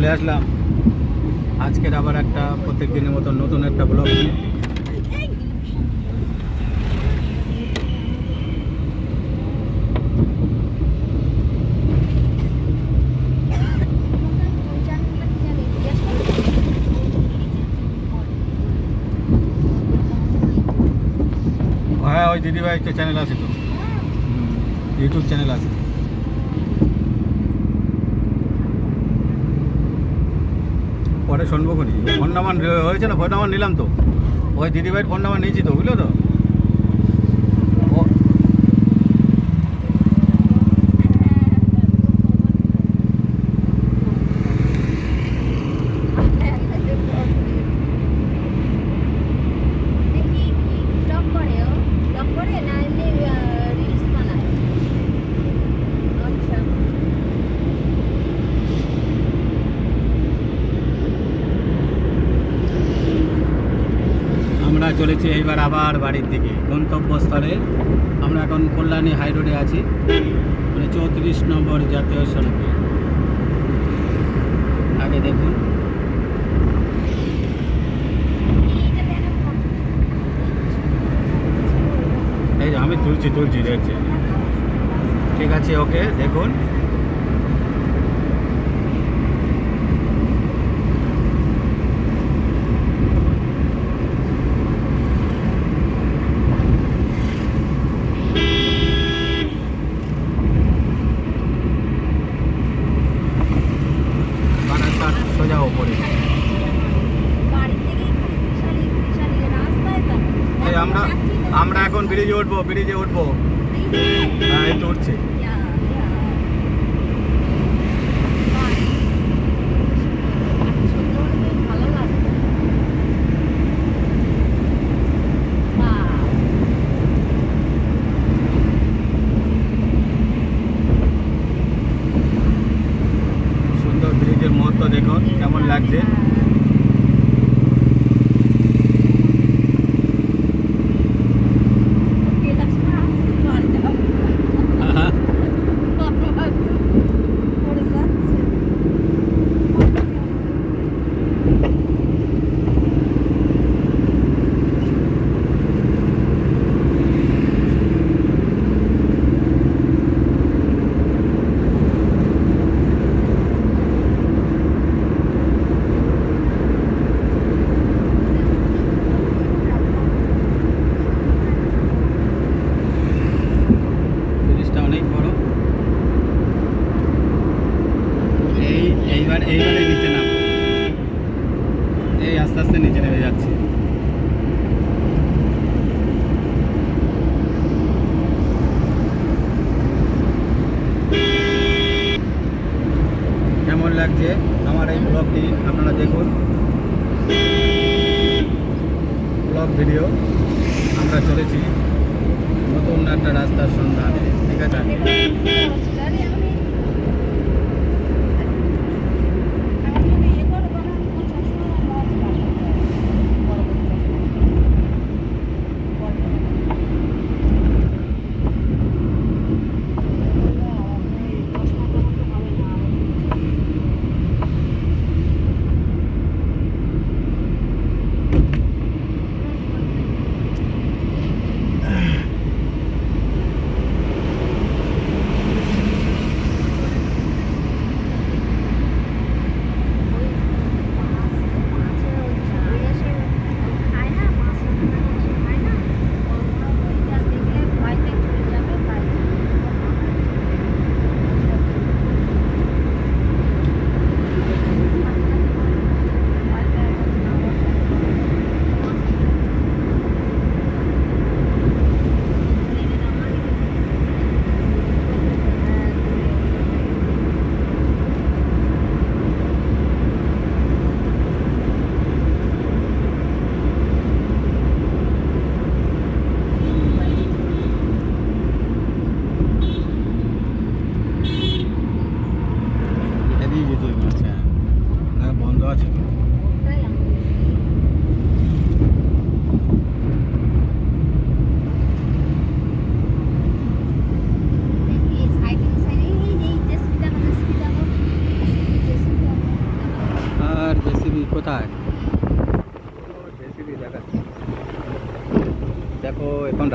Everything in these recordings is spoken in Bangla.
চলে আসলাম আজকের আবার একটা প্রত্যেক দিনের মতো নতুন একটা ব্লগ নিয়ে। হ্যাঁ, ওই দিদিভাই একটা চ্যানেল আছে তো, ইউটিউব চ্যানেল আছে। পরে শুনবো করি, ফোন নাম্বার হয়েছে না, ফোন নাম্বার নিলাম তো, ওই দিদিভাইয়ের ফোন নাম্বার নিয়েছি তো, বুঝলো তো। আমরা চলেছি এইবার আবার বাড়ির দিকে গন্তব্যস্থলে। আমরা এখন কল্যাণী হাই রোডে আছি, মানে 34 নম্বর জাতীয় সড়কে। আগে দেখুন, এই যে আমি তুলছি দেখছি। ঠিক আছে, ওকে, দেখুন সোজা ওপরে। এই আমরা এখন ব্রিজে উঠবো। হ্যাঁ, এই তো উঠছি। সুন্দর ব্রিজের মুহূর্ত দেখুন কেমন লাগছে। অনেক বড়। এইবারে নিচে নাম, এই আস্তে আস্তে নিচে নেমে যাচ্ছি। কেমন লাগছে আমার এই ব্লগটি আপনারা দেখুন, ব্লগ ভিডিও। আমরা চলেছি নতুন একটা রাস্তার সন্ধানে, ঠিক আছে।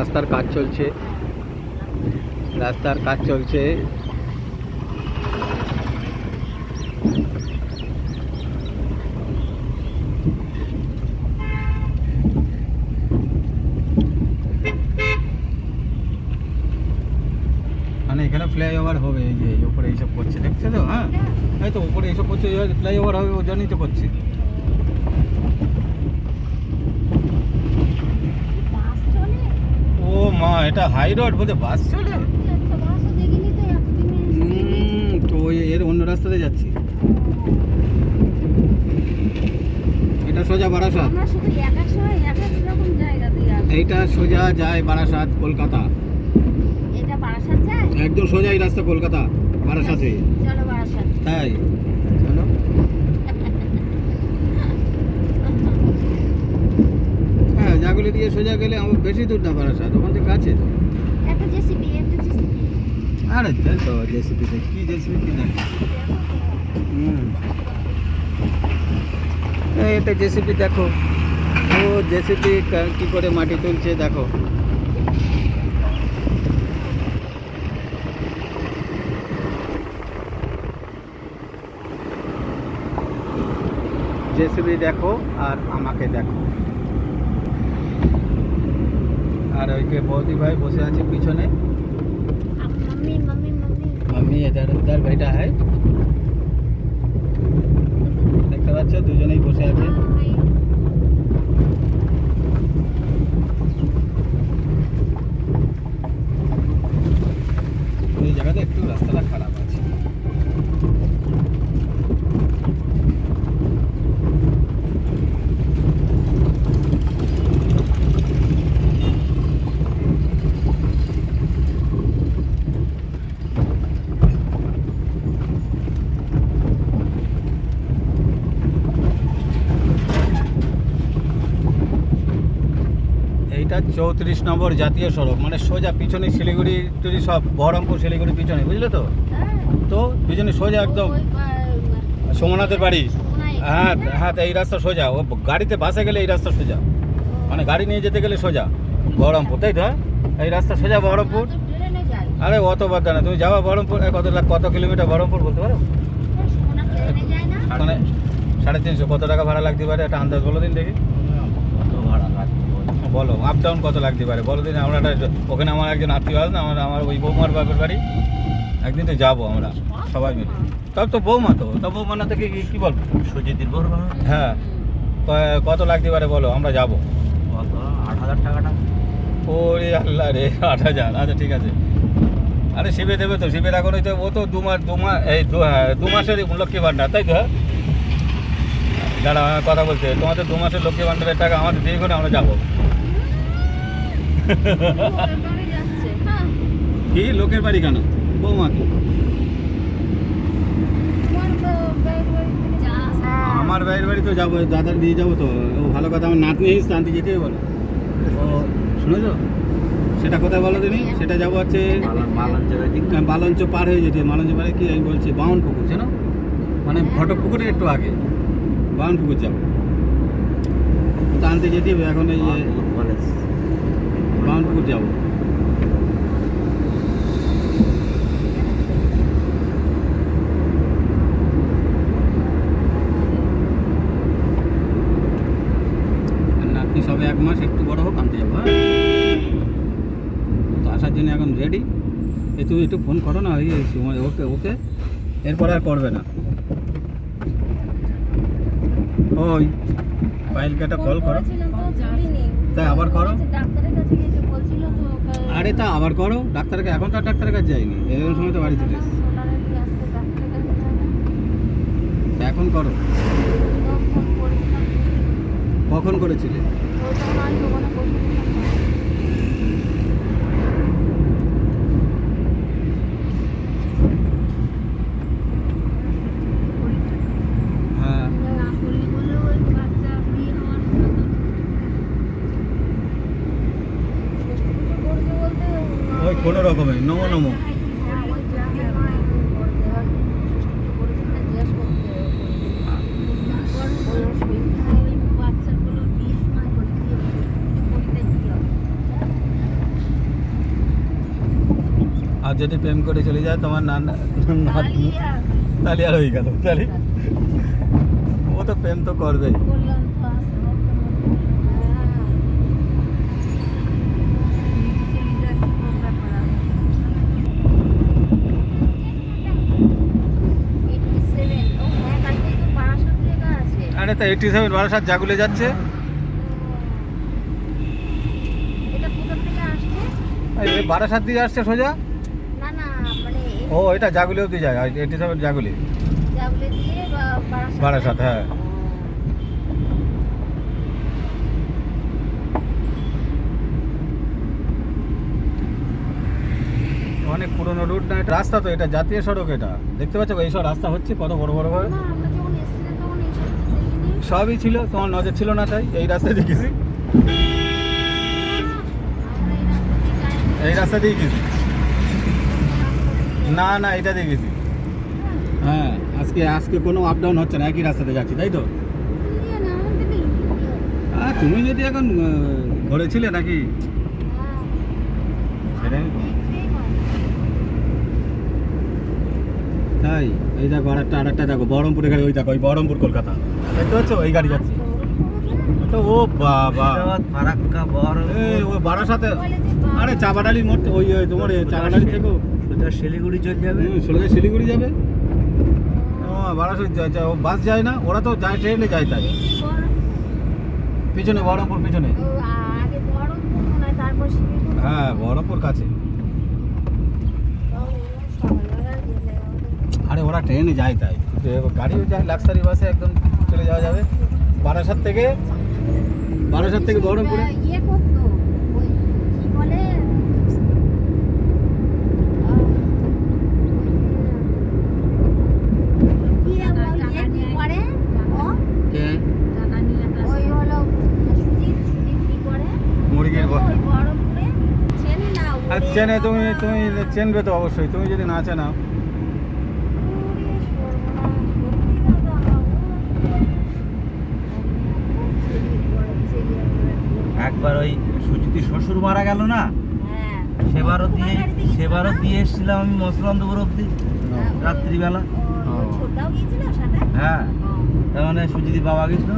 রাস্তার কাজ চলছে, রাস্তার কাজ চলছে। মানে এখানে ফ্লাইওভার হবে, এই যে উপরে এইসব করছে, দেখছো তো? হ্যাঁ, এই তো উপরে এইসব করছে, ফ্লাইওভার হবে, ওই জন্যই তো করছে। ও মা, এটা হাই রোড বলতে বাস চলে? তো এর অন্য রাস্তাতে যাচ্ছি। এটা সোজা বারাসাত, এইটা সোজা যায় বারাসাত কলকাতা, একদম সোজা এই রাস্তা কলকাতা বারাসাতে। তাই চলো। হ্যাঁ, জাগুলি দিয়ে সোজা গেলে আমার বেশি দূর না বারাসাত, ওখান থেকে কাছে তো। আরে তো জেসিপিতে কি, জেসিপি কি দেখ। এটা জেসিপি দেখো, ও জেসিপি কি করে মাটি তুলছে দেখো। জেসিবি দেখো আর আমাকে দেখো, আর ওইকে বৌদি ভাই বসে আছে পিছনে। मम्मी इधर बैठा है, দেখতে পাচ্ছ দুজনেই বসে আছে। এই জায়গাতে একটু রাস্তাটা খারাপ আছে। এটা 34 নম্বর জাতীয় সড়ক, মানে সোজা পিছনে শিলিগুড়ি টুরি সব, বহরমপুর শিলিগুড়ি পিছনে, বুঝলে তো? তো পিছনে সোজা একদম সোমনাথের বাড়ি। হ্যাঁ হ্যাঁ, এই রাস্তা সোজা, ও গাড়িতে বাসে গেলে এই রাস্তা সোজা, মানে গাড়ি নিয়ে যেতে গেলে সোজা বহরমপুর, তাই তো? এই রাস্তা সোজা বহরমপুর। আরে অত বাদ না, তুমি যাওয়া বহরমপুর কত কিলোমিটার বহরমপুর বলতে পারো? মানে 350। কত টাকা ভাড়া লাগতে পারে একটা আন্দাজ বলো দিন দেখি। বলো আপ ডাউন কত লাগতে পারে বলো দিন। আমরা ওখানে আমার একজন আত্মীয় আছে না, আমার ওই বৌমার বাপের বাড়ি, একদিন তো যাবো আমরা সবাই মিলে। তবে তো বৌমা, তো বৌমা না থেকে কি বলবো, সুজিতির বৌমা। হ্যাঁ, কত লাগতে পারে বলো, আমরা যাবো। 8,000 টাকাটা। ওরে আল্লাহ রে, 8,000। আচ্ছা ঠিক আছে। আরে শিবে দেবে তো, শিবের এখন হইতে ও তো দু মাসের লক্ষ্মী ভাণ্ডার, তাই তো? যারা কথা বলছে, তোমাদের 2 মাসের লক্ষ্মী ভাণ্ডারের টাকা আমাদের দিয়ে করে আমরা যাবো। কি লোকের বাড়ি কেন বৌমা? কি আমার বাইরের বাড়ি তো যাবো, দাদার দিয়ে যাবো তো। ও ভালো কথা, আমার নাতনি এসেছে, আনতে যেতে বলো। ও শুনেছ সেটা কোথায় বলো দিনি? সেটা যাবো হচ্ছে বালঞ্চ পার হয়ে যেতে। মালঞ্চ পারে কি আমি বলছি, বাউন পুকুর, জানো? মানে ফটক পুকুরের একটু আগে বাউন পুকুর যাবো তো, আনতে যেতে হবে এখন। এই বাউন পুকুর যাবো। নাতনি সবে 1 মাস, একটু বড় হোক আনতে যাবো। হ্যাঁ, তো আসার জন্য এখন রেডি। তুমি একটু ফোন করো না, ওই সময় ওকে ওকে, এরপর আর করবে না। ওই পায়েলকে একটা কল করো, তাই আবার করো। আরে তা আবার করো ডাক্তারকে, এখন তো আর ডাক্তারের কাছে যায়নি, এরকম সময় তো বাড়ি চলে এসেছে। এখন করো। কখন করেছিলে? হ্যাঁ, ওই কোনো রকমের নমো নমো। আর যদি প্রেম করে চলে যায় তোমার তাহলে আর হয়ে গেল, তাহলে ও তো প্রেম তো করবেই। আরে তা 87 বারাসাত জাগুলে যাচ্ছে। এই বারাসাত দিয়ে আসছে সোজা। ও এটা জাগুলে অব্দি যায়, 87 জাগুলে বারাসাত। হ্যাঁ অনেক পুরনো রুট না, এটা রাস্তা তো, এটা জাতীয় সড়ক। এটা দেখতে পাচ্ছ এইসব রাস্তা হচ্ছে কত বড় বড় ভাবে। সবই ছিল, তোমার নজর ছিল না তাই এই রাস্তা দিয়ে গেছি, এই রাস্তা দিয়ে গেছি। না না এটা দিয়ে গেছি। হ্যাঁ আজকে আজকে কোনো আপ ডাউন হচ্ছে না, একই রাস্তাতে যাচ্ছি তাই তো। তুমি যদি এখন ঘরে ছিলে নাকি সেটাই তাই। এই দেখো আরেকটা দেখো বহরমপুরের গাড়ি, ওই দেখো ওই বহরমপুর কলকাতা দেখতে পাচ্ছ, ওই গাড়ি যাচ্ছে তো। ও বাবা ফারাক্কা ও বারাসাতে, আরে চাপাডালি মোড়, ওই তোমার চাপাডালি থেকেও শিলিগুড়ি চলে যাবে, সোজা শিলিগুড়ি যাবে। ও বারাসাত বাস যায় না, ওরা তো যায় ট্রেনে যায়, তাই পিছনে বহরমপুর পিছনে। হ্যাঁ বহরমপুর কাছে। আরে ওরা ট্রেনে যায় তাই, গাড়িও যায় লাক্সারি বাসে, একদম চলে যাওয়া যাবে বারাসাত থেকে বহরমপুরে। মুরগির আর চেনে, তুমি চেনবে তো অবশ্যই, তুমি যদি না চেনাও। একবার ওই সুজিতি শ্বশুর মারা গেল না, সেবারও দিয়ে এসেছিলাম আমি মসলান্দপুর অব্দি রাত্রিবেলা। হ্যাঁ তার মানে সুজিতি বাবা গেছিল,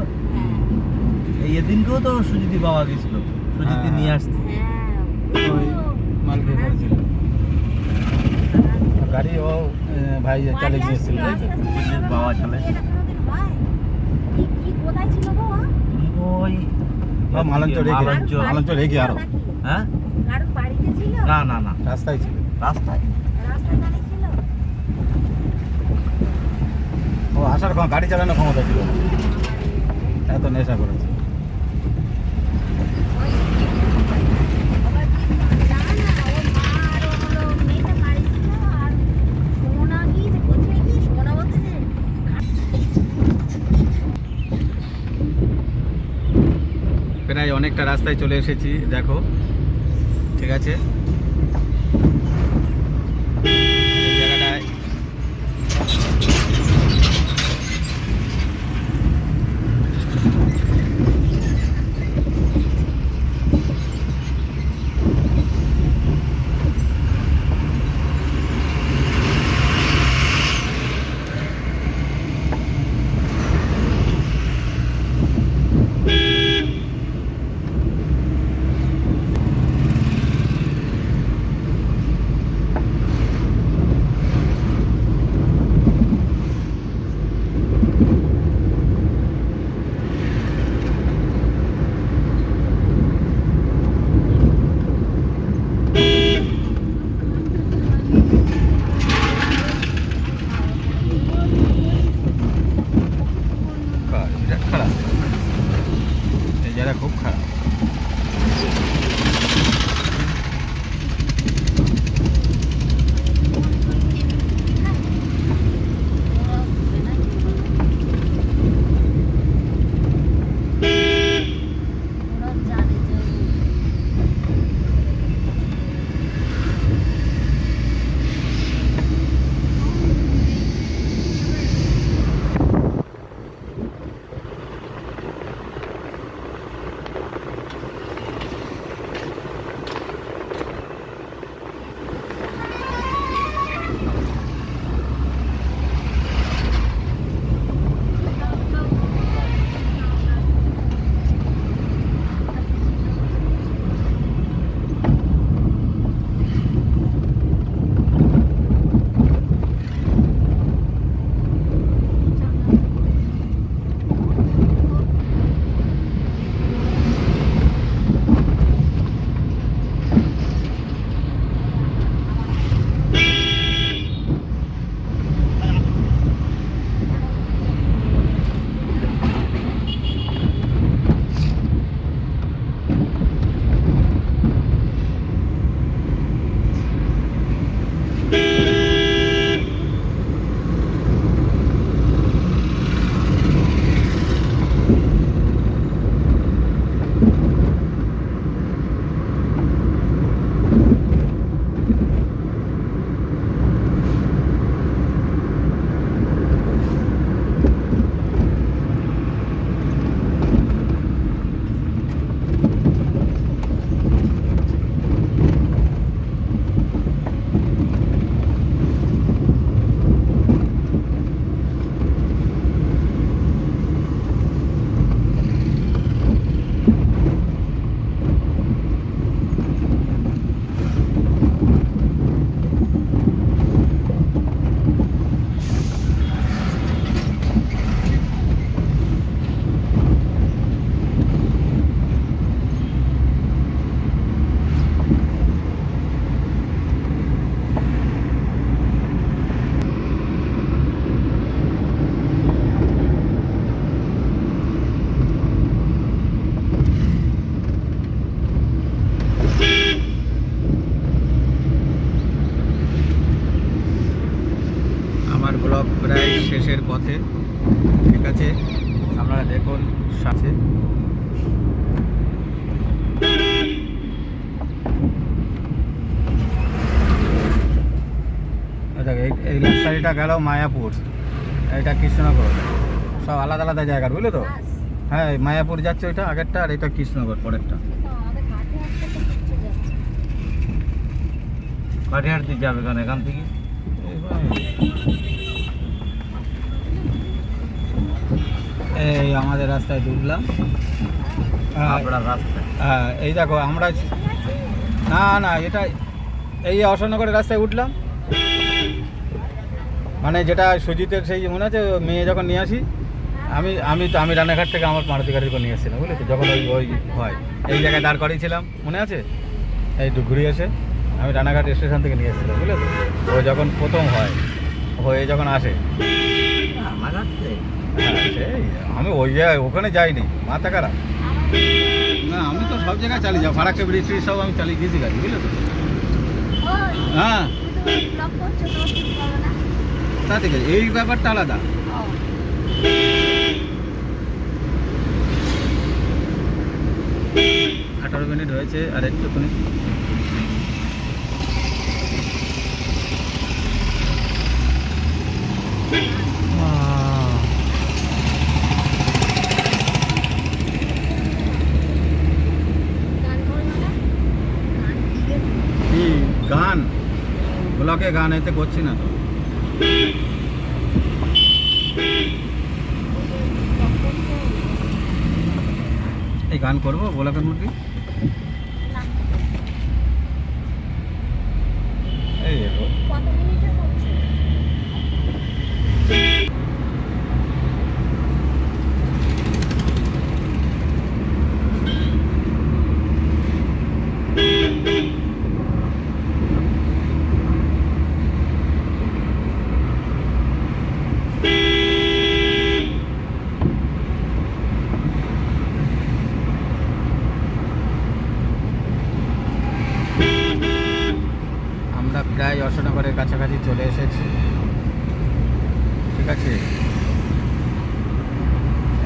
এই এদিনকেও তো সুজিতি বাবা গেছিল, সুজিতি নিয়ে আসতে। ওই মাল খেয়ে পড়েছিল গাড়ি, ও ভাই চালিয়ে গিয়েছিল বাবা চলে ওই মালঞ্চ রেখে আরো। হ্যাঁ না না না রাস্তায় ছিল, রাস্তায় ও আসার গাড়ি চালানোর ক্ষমতা ছিল না, এত নেশা করেছে। প্রায় অনেকটা রাস্তায় চলে এসেছি দেখো, ঠিক আছে। এই জায়গাটায় প্রায় শেষের পথে, ঠিক আছে? আপনারা দেখুন সাথে এই নার্সারিটা গেল মায়াপুর, এটা কৃষ্ণনগর, সব আলাদা আলাদা জায়গার, বুঝলে তো? হ্যাঁ, এই মায়াপুর যাচ্ছে ওইটা আগেরটা, আর এটা কৃষ্ণনগর পরেরটা। কাঠিয়ার দিকে যাবে কেন এখান থেকে? এই আমাদের রাস্তায় ঢুকলাম। হ্যাঁ, আপনার রাস্তা হ্যাঁ, এই দেখো আমরা, না না এটা এই অশোকনগরের রাস্তায় উঠলাম, মানে যেটা সুজিতের সেই মনে আছে মেয়ে যখন নিয়ে আসি, আমি রানাঘাট থেকে আমার মারুতি গাড়ির করে নিয়ে এসেছিলাম, বুঝলে তো? যখন ওই ওই হয় এই জায়গায় দাঁড় করিয়েছিলাম, মনে আছে? এই ঘুরে এসে আমি রানাঘাট স্টেশন থেকে নিয়ে এসেছিলাম, বুঝলে তো? ও যখন প্রথম হয়, হয়ে যখন আসে, আমার রাস্তে হ্যাঁ সেই আমি ওই জায়গায় ওখানে যাইনি, মাথা খারাপ। না আমি তো সব জায়গায় চালিয়ে যাও, ফারাক্কা ব্রিজ ট্রিজ সব আমি চালিয়ে গেছি গাড়ি, বুঝলে তো? হ্যাঁ, তা ঠিক আছে, এই ব্যাপারটা আলাদা। 18 মিনিট হয়েছে, আর একটুখানি। কি গান? ব্লকে গান এতে করছি না তো। এই গান করবো ব্লকের মুরগি? এই আমরা প্রায় অশোকনগরের কাছাকাছি চলে এসেছি, ঠিক আছে?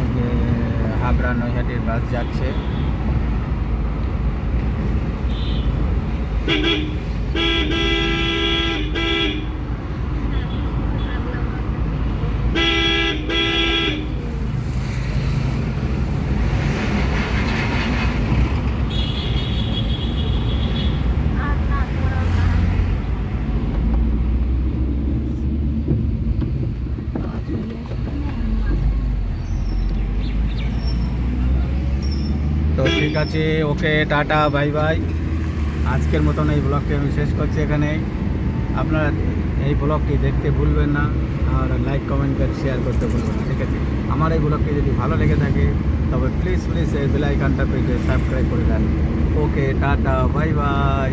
এই যে হাবড়া নৈহাটির বাস যাচ্ছে। তো ঠিক আছে, ওকে, টাটা, বাই বাই। আজকের মতন এই ব্লগটি আমি শেষ করছি এখানেই। আপনারা এই ব্লগটি দেখতে ভুলবেন না, আর লাইক কমেন্ট করে শেয়ার করতে ভুলবেন না, ঠিক আছে? আমার এই ব্লগটি যদি ভালো লেগে থাকে তবে প্লিজ এই বেল আইকনটা পেজে সাবস্ক্রাইব করে দেন। ওকে, টাটা, বাই বাই।